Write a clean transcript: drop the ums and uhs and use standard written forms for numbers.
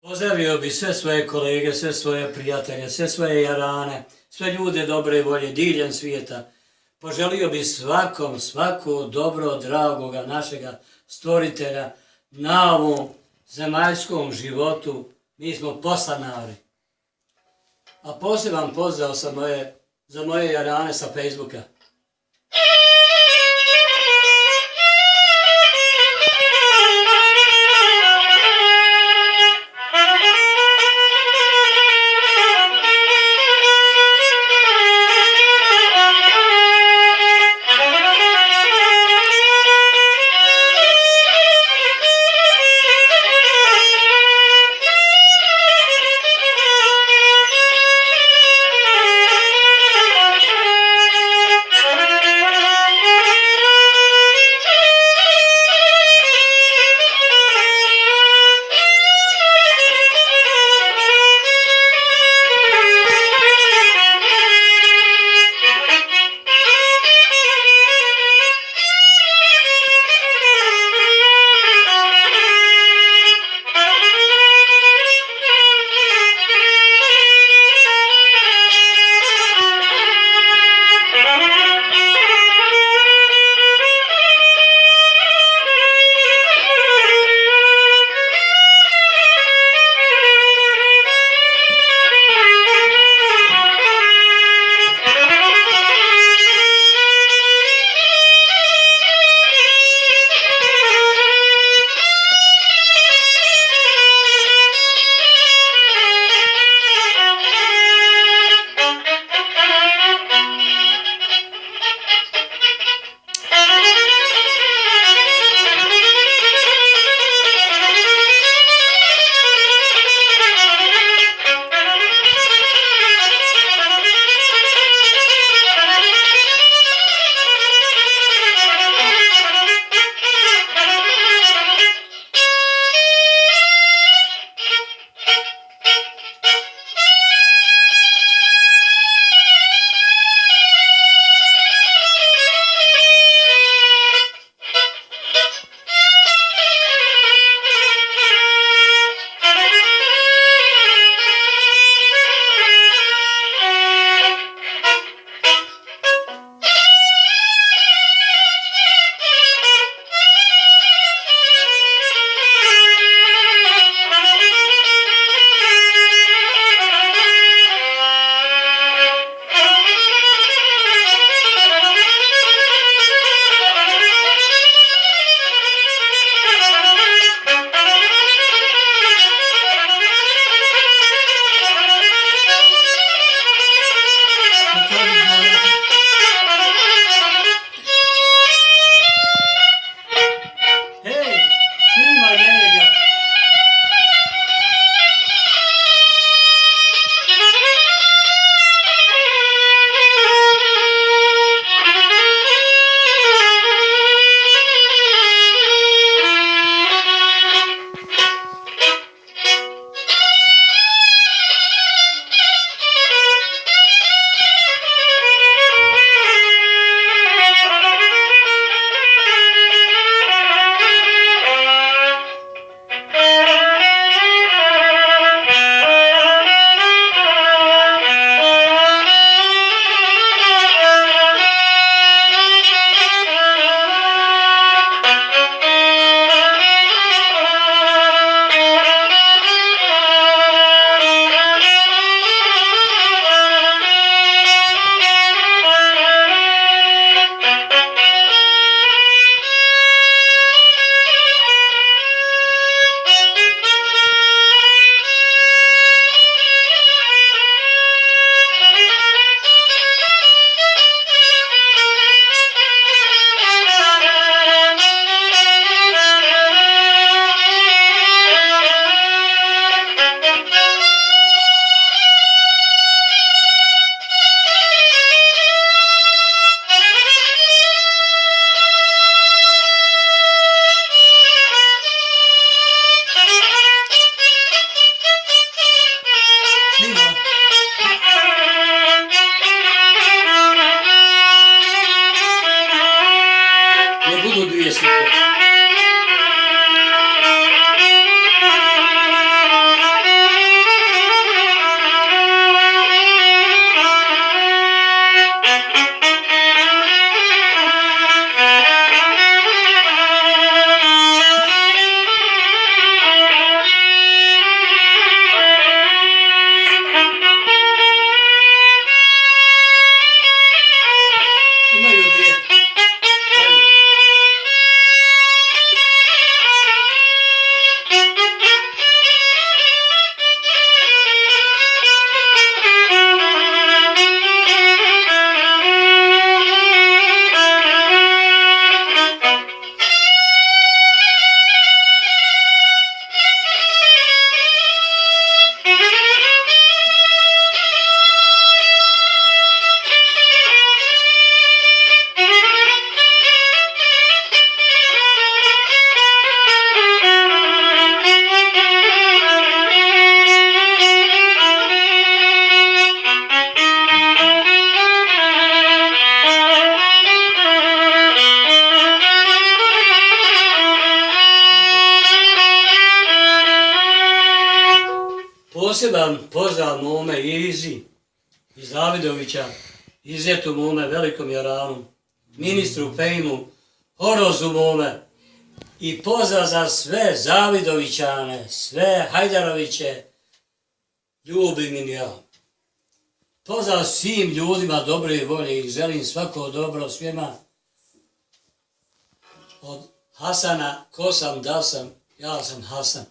Pozdravio bi sve svoje kolege, sve svoje prijatelje, sve svoje jarane, sve ljude dobre volje diljem svijeta. Poželio bi svakom svako dobro dragoga našega stvoritelja na ovom zemaljskom životu. Mi smo poslanari. A poseban pozdrav za moje jarane sa Facebooka. Poseban pozdrav mome Izi iz Zavidovića, izetu mome Velikom Jaranu, ministru Pejmu, Horozu mome i pozdrav za sve Zavidovićane, sve Hajdaroviće, ljubim im ja. Pozdrav svim ljudima dobre volje i želim svako dobro svima. Od Hasana, ko sam, da sam, ja sam Hasan.